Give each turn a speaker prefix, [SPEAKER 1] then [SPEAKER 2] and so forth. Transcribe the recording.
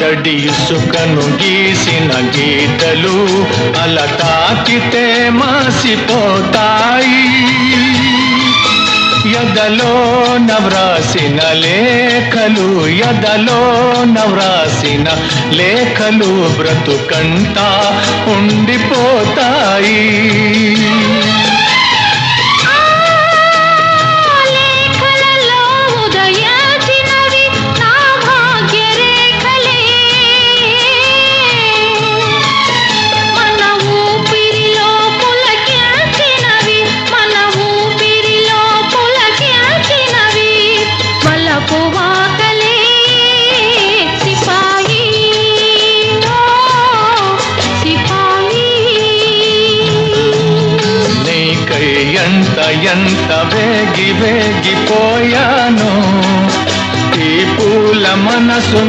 [SPEAKER 1] తడి ఇసుకను గీసిన గీతలు అలా తాకితే మాసిపోతాయి. ఎదలో నవ్రాసిన లేఖలు, ఎదలో నవ్రాసిన లేఖలు బ్రతుకంతా ఉండిపోతాయి. ఎంత వేగిపోయాను ఈ పూల మనసు